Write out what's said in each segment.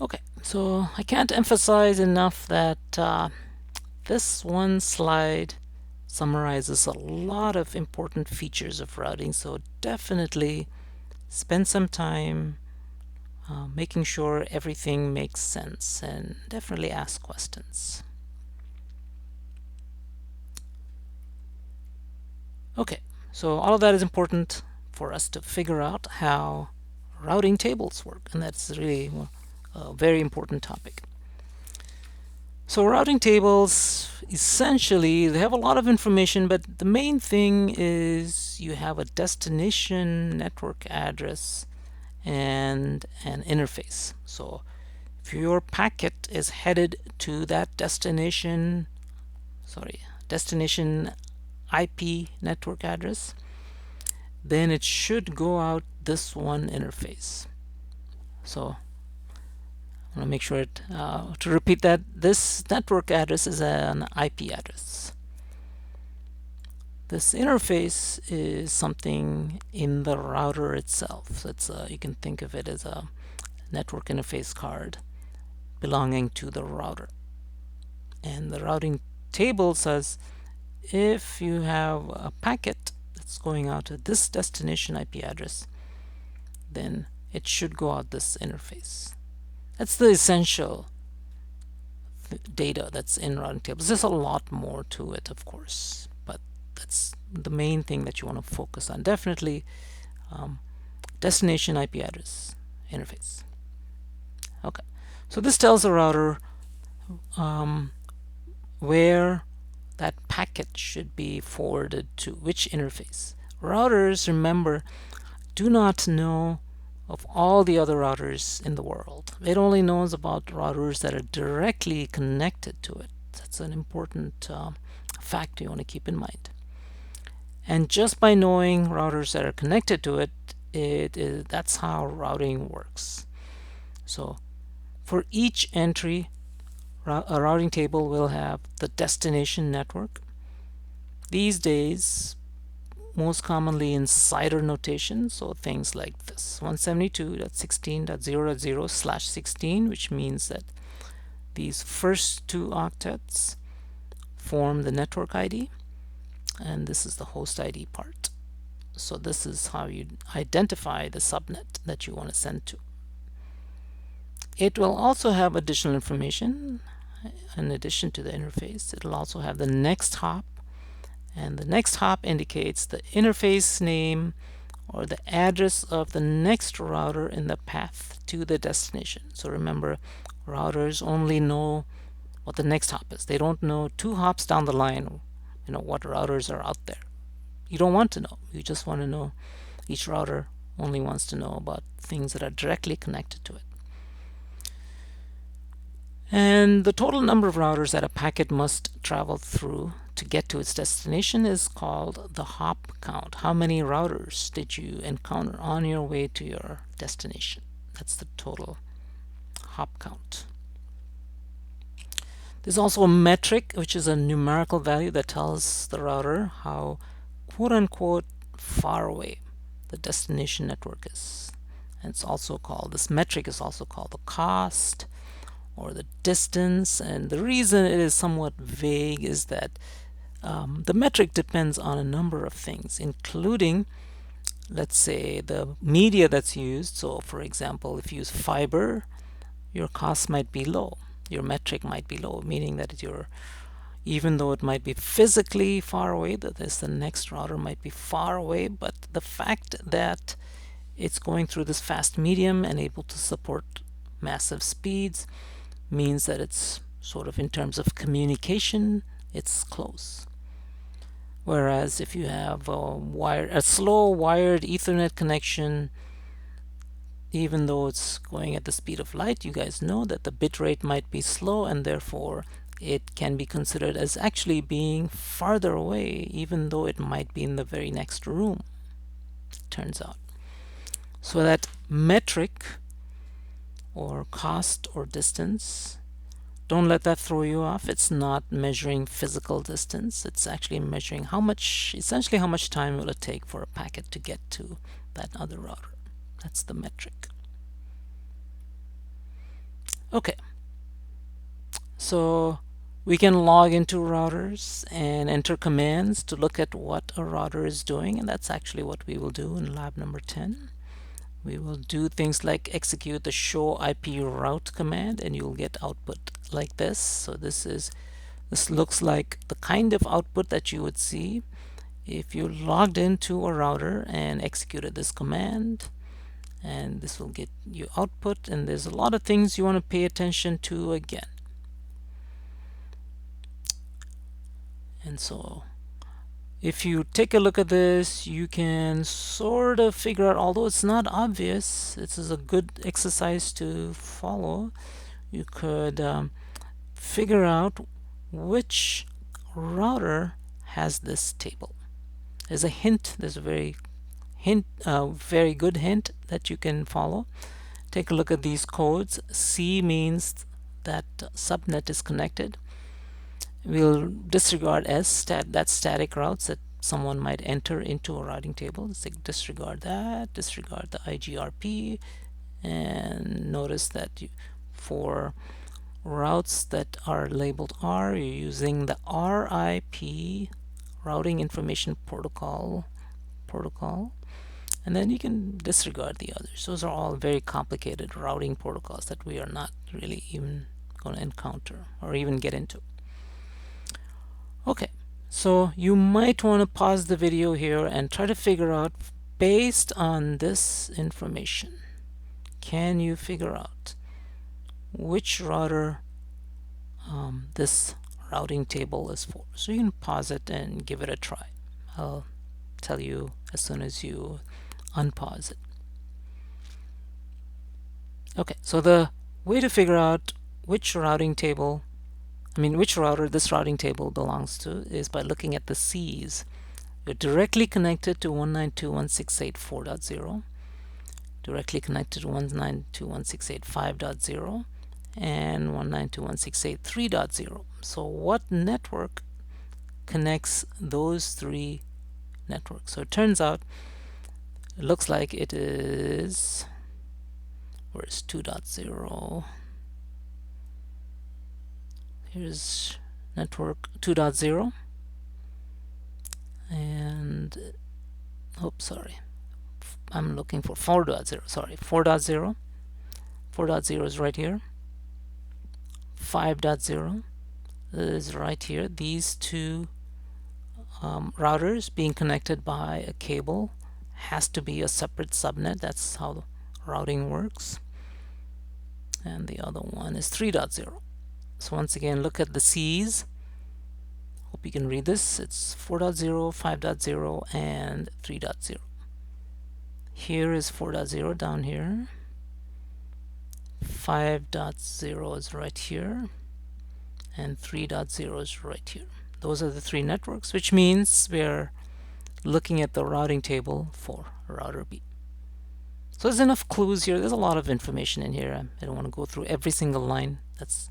Okay, so I can't emphasize enough that this one slide summarizes a lot of important features of routing, so definitely spend some time making sure everything makes sense, and definitely ask questions. Okay, so all of that is important for us to figure out how routing tables work, and that's really a very important topic. So routing tables, essentially, they have a lot of information, but the main thing is you have a destination network address and an interface. So if your packet is headed to that destination IP network address, then it should go out this one interface. So I want to make sure to repeat that this network address is an IP address. This interface is something in the router itself. So you can think of it as a network interface card belonging to the router. And the routing table says if you have a packet that's going out to this destination IP address, then it should go out this interface. That's the essential data that's in routing tables. There's a lot more to it, of course, but that's the main thing that you want to focus on. Definitely destination IP address interface. Okay, so this tells the router where that packet should be forwarded to, which interface. Routers, remember, do not know of all the other routers in the world. It only knows about routers that are directly connected to it. That's an important fact you want to keep in mind. And just by knowing routers that are connected to it, that's how routing works. So for each entry, a routing table will have the destination network. These days, most commonly in CIDR notation, so things like this 172.16.0.0/16, which means that these first two octets form the network ID, and this is the host ID part. So this is how you identify the subnet that you want to send to. It will also have additional information in addition to the interface. It'll also have the next hop, and the next hop indicates the interface name or the address of the next router in the path to the destination. So remember, routers only know what the next hop is. They don't know 2 hops down the line, what routers are out there. You don't want to know. You just want to know. Each router only wants to know about things that are directly connected to it. And the total number of routers that a packet must travel through to get to its destination is called the hop count. How many routers did you encounter on your way to your destination? That's the total hop count. There's also a metric, which is a numerical value that tells the router how quote-unquote far away the destination network is. And this metric is also called the cost or the distance. And the reason it is somewhat vague is that the metric depends on a number of things, including, let's say, the media that's used. So for example, if you use fiber, your cost might be low. Your metric might be low, meaning that even though it might be physically far away, the next router might be far away, but the fact that it's going through this fast medium and able to support massive speeds means that it's sort of, in terms of communication, it's close. Whereas if you have a slow wired Ethernet connection, even though it's going at the speed of light, you guys know that the bit rate might be slow, and therefore it can be considered as actually being farther away, even though it might be in the very next room, it turns out. So that metric, or cost or distance, don't let that throw you off. It's not measuring physical distance. It's actually measuring essentially how much time will it take for a packet to get to that other router. That's the metric. Okay, so we can log into routers and enter commands to look at what a router is doing, and that's actually what we will do in lab number 10. We will do things like execute the show IP route command, and you'll get output like this. So this looks like the kind of output that you would see if you logged into a router and executed this command, and this will get you output. And there's a lot of things you want to pay attention to again. And so if you take a look at this, you can sort of figure out, although it's not obvious, this is a good exercise to follow. You could figure out which router has this table. There's a hint, there's a very good hint that you can follow. Take a look at these codes. C means that subnet is connected. We'll disregard S, that's static routes that someone might enter into a routing table. Let's disregard that, disregard the IGRP, and notice that for routes that are labeled R, you're using the RIP, Routing Information Protocol, and then you can disregard the others. Those are all very complicated routing protocols that we are not really even going to encounter or even get into. Okay, so you might want to pause the video here and try to figure out, based on this information, can you figure out which router this routing table is for? So you can pause it and give it a try. I'll tell you as soon as you unpause it. Okay, so the way to figure out which routing router this routing table belongs to is by looking at the C's. You're directly connected to 192.168.4.0, directly connected to 192.168.5.0, and 192.168.3.0. So what network connects those three networks? So it turns out, it looks like it is, where's 2.0? Here's network 2.0, and sorry, I'm looking for 4.0. Sorry, 4.0. 4.0 is right here. 5.0 is right here. These two routers being connected by a cable has to be a separate subnet. That's how the routing works. And the other one is 3.0. So once again, look at the C's. Hope you can read this. It's 4.0, 5.0, and 3.0. Here is 4.0 down here. 5.0 is right here. And 3.0 is right here. Those are the three networks, which means we're looking at the routing table for router B. So there's enough clues here. There's a lot of information in here. I don't want to go through every single line. That's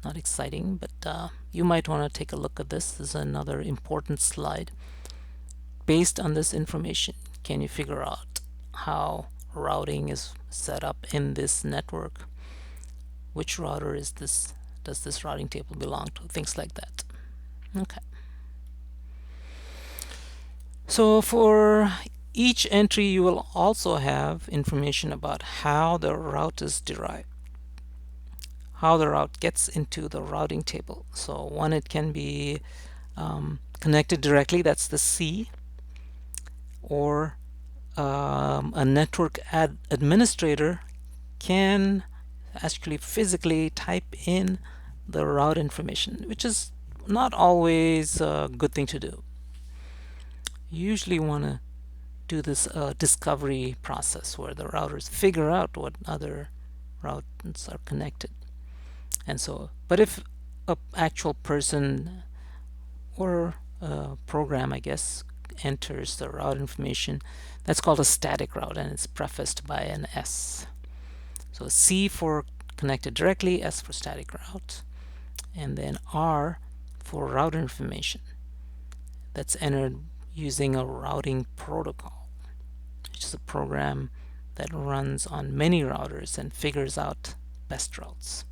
not exciting, but you might want to take a look at this. This is another important slide. Based on this information, can you figure out how routing is set up in this network? Which router is this? Does this routing table belong to? Things like that. Okay. So for each entry, you will also have information about how the route is derived, how the route gets into the routing table. So one, it can be connected directly, that's the C, or a network administrator can actually physically type in the route information, which is not always a good thing to do. You usually want to do this discovery process where the routers figure out what other routes are connected. And so, but if an actual person or a program, I guess, enters the route information, that's called a static route, and it's prefaced by an S. So C for connected directly, S for static route, and then R for route information. That's entered using a routing protocol, which is a program that runs on many routers and figures out best routes.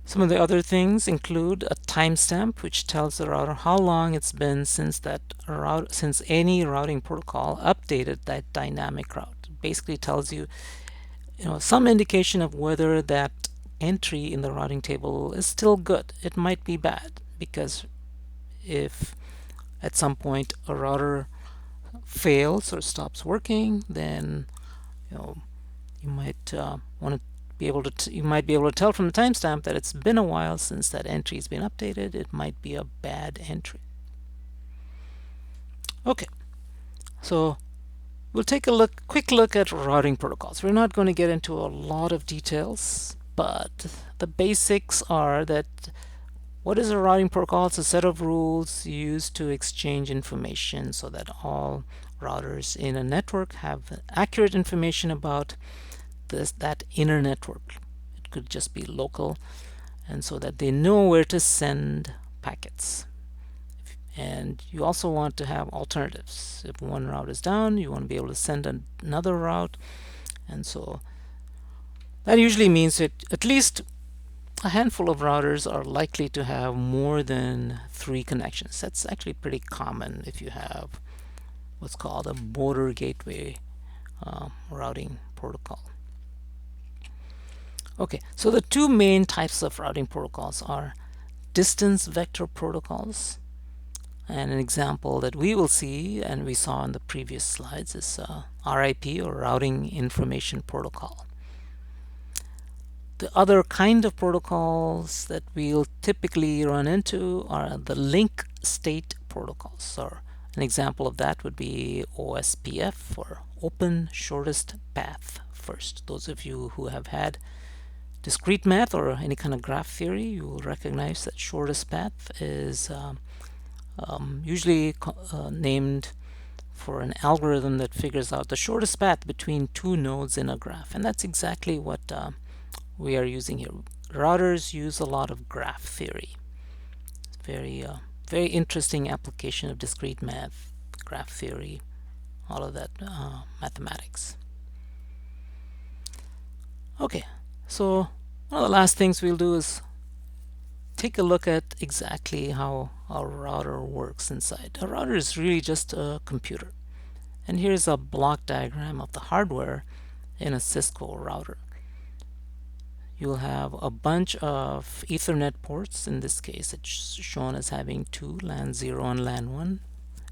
Some of the other things include a timestamp, which tells the router how long it's been since since any routing protocol updated that dynamic route. It basically tells you, some indication of whether that entry in the routing table is still good. It might be bad, because if at some point a router fails or stops working, then you might want to be able to you might be able to tell from the timestamp that it's been a while since that entry has been updated. It might be a bad entry. Okay, so we'll take a quick look at routing protocols. We're not going to get into a lot of details, but the basics are that what is a routing protocol? It's a set of rules used to exchange information so that all routers in a network have accurate information about that inner network. It could just be local, and so that they know where to send packets. And you also want to have alternatives. If one route is down, you want to be able to send another route, and so that usually means that at least a handful of routers are likely to have more than 3 connections. That's actually pretty common if you have what's called a border gateway routing protocol. Okay, so the two main types of routing protocols are distance vector protocols, and an example that we will see and we saw in the previous slides is RIP, or Routing Information Protocol. The other kind of protocols that we'll typically run into are the link state protocols, or an example of that would be OSPF, or Open Shortest Path First. Those of you who have had discrete math or any kind of graph theory, you will recognize that shortest path is usually named for an algorithm that figures out the shortest path between two nodes in a graph. And that's exactly what we are using here. Routers use a lot of graph theory. Very interesting application of discrete math, graph theory, all of that mathematics. Okay, so one of the last things we'll do is take a look at exactly how a router works inside. A router is really just a computer. And here's a block diagram of the hardware in a Cisco router. You'll have a bunch of Ethernet ports. In this case, it's shown as having 2, LAN 0 and LAN 1.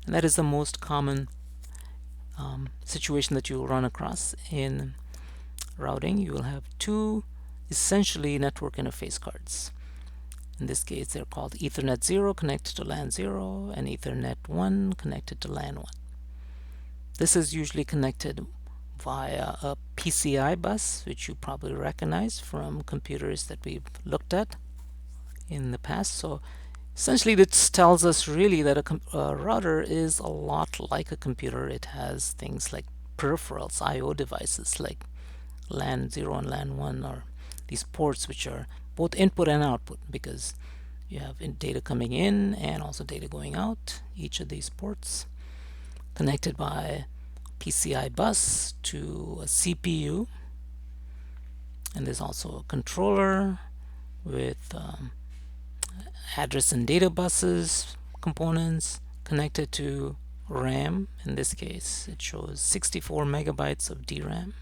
And that is the most common situation that you'll run across in routing. You will have 2 essentially network interface cards. In this case, they're called Ethernet 0 connected to LAN 0 and Ethernet 1 connected to LAN 1. This is usually connected via a PCI bus, which you probably recognize from computers that we've looked at in the past. So essentially this tells us really that a router is a lot like a computer. It has things like peripherals, I/O devices like LAN 0 and LAN 1, or these ports which are both input and output, because you have data coming in and also data going out. Each of these ports connected by PCI bus to a CPU, and there's also a controller with address and data buses components connected to RAM. In this case, it shows 64 megabytes of DRAM,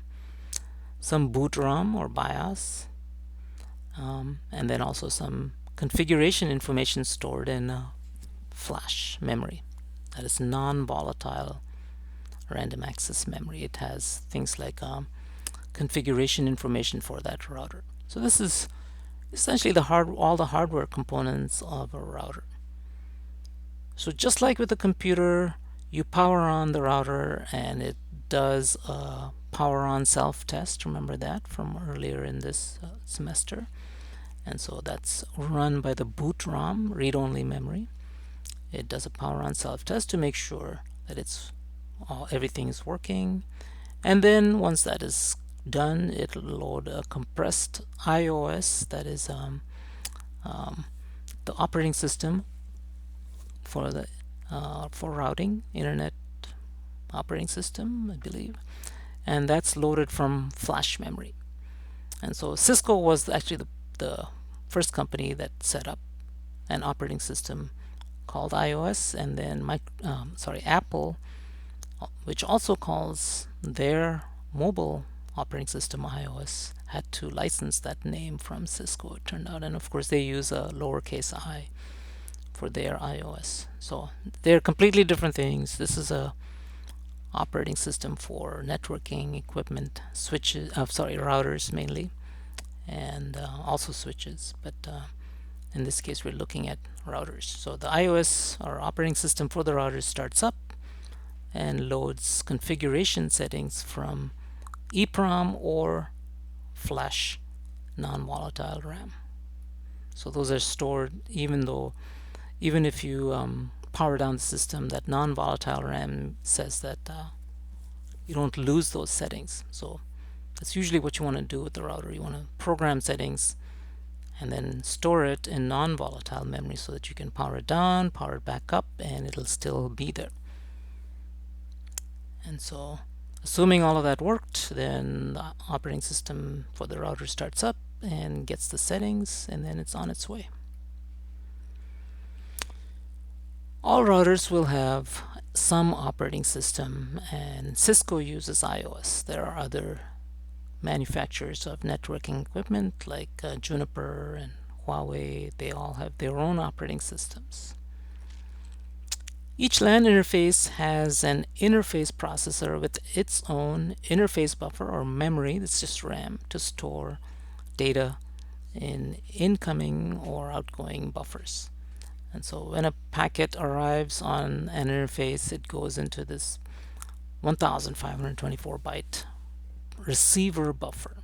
some boot ROM or BIOS, and then also some configuration information stored in flash memory. That is non-volatile random access memory. It has things like configuration information for that router. So this is essentially all the hardware components of a router. So just like with a computer, you power on the router and it does a power on self test. Remember that from earlier in this semester. And so that's run by the boot ROM, read-only memory. It does a power on self test to make sure that everything is working. And then once that is done, it'll load a compressed iOS, that is the operating system for routing, internet operating system, I believe, and that's loaded from flash memory. And so Cisco was actually the first company that set up an operating system called iOS, and then Apple, which also calls their mobile operating system iOS, had to license that name from Cisco, it turned out. And of course, they use a lowercase I for their iOS. So they're completely different things. This is a operating system for networking equipment, switches, routers mainly, and also switches. But in this case, we're looking at routers. So the iOS, or operating system for the routers, starts up and loads configuration settings from EEPROM or flash non-volatile RAM. So those are stored even if you power down the system, that non-volatile RAM says that you don't lose those settings. So that's usually what you want to do with the router. You want to program settings and then store it in non-volatile memory so that you can power it down, power it back up, and it'll still be there. And so assuming all of that worked, then the operating system for the router starts up and gets the settings, and then it's on its way. All routers will have some operating system, and Cisco uses iOS. There are other manufacturers of networking equipment like Juniper and Huawei. They all have their own operating systems. Each LAN interface has an interface processor with its own interface buffer or memory, that's just RAM, to store data in incoming or outgoing buffers. And so when a packet arrives on an interface, it goes into this 1524 byte receiver buffer.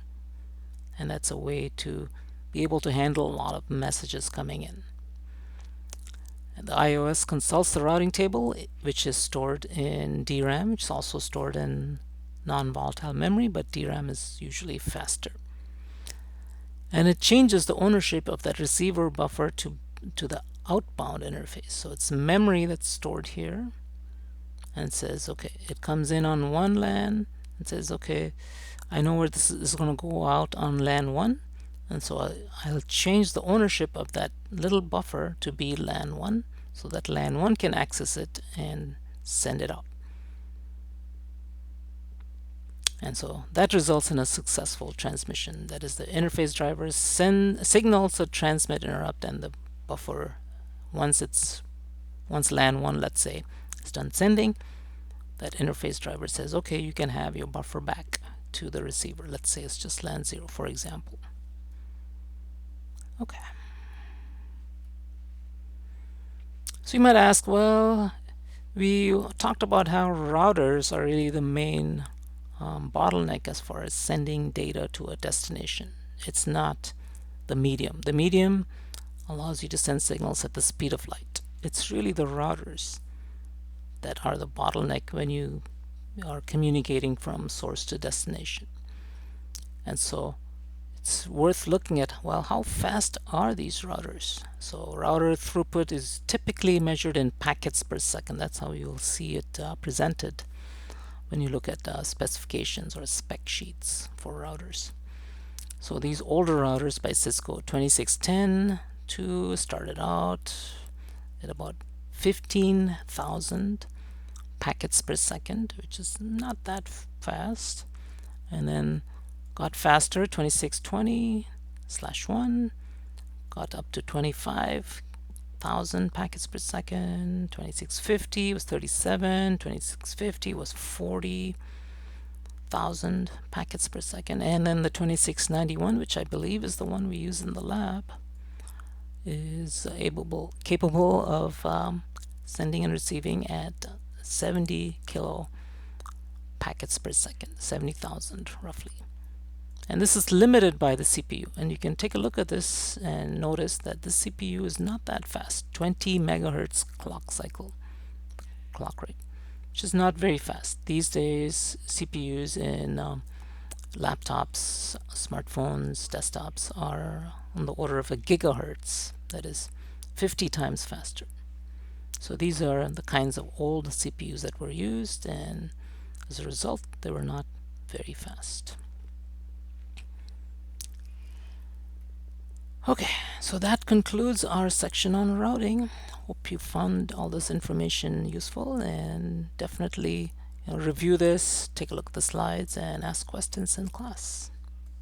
And that's a way to be able to handle a lot of messages coming in. And the iOS consults the routing table, which is stored in DRAM, which is also stored in non-volatile memory, but DRAM is usually faster. And it changes the ownership of that receiver buffer to the outbound interface. So it's memory that's stored here, and says, okay, it comes in on one LAN and says, okay, I know where this is going to go out on LAN 1, and so I'll change the ownership of that little buffer to be LAN 1 so that LAN 1 can access it and send it out. And so that results in a successful transmission. That is, the interface drivers send signals a transmit interrupt, and the buffer, once LAN 1, let's say, is done sending, that interface driver says, okay, you can have your buffer back to the receiver. Let's say it's just LAN 0, for example. Okay. So you might ask, well, we talked about how routers are really the main bottleneck as far as sending data to a destination. It's not the medium. The medium allows you to send signals at the speed of light. It's really the routers that are the bottleneck when you are communicating from source to destination. And so it's worth looking at, well, how fast are these routers? So router throughput is typically measured in packets per second. That's how you'll see it presented when you look at specifications or spec sheets for routers. So these older routers by Cisco 2610-2 started out at about 15,000 packets per second, which is not that fast, and then got faster. 2620/1 got up to 25,000 packets per second. 2650 was 37. 2650 was 40,000 packets per second, and then the 2691, which I believe is the one we use in the lab, is capable of sending and receiving at 70 kilo packets per second, 70,000 roughly. And this is limited by the CPU, and you can take a look at this and notice that the CPU is not that fast. 20 megahertz clock rate, which is not very fast. These days CPUs in laptops, smartphones, desktops are on the order of a gigahertz, that is 50 times faster. So these are the kinds of old CPUs that were used, and as a result they were not very fast. Okay, so that concludes our section on routing. Hope you found all this information useful, and definitely review this, take a look at the slides, and ask questions in class.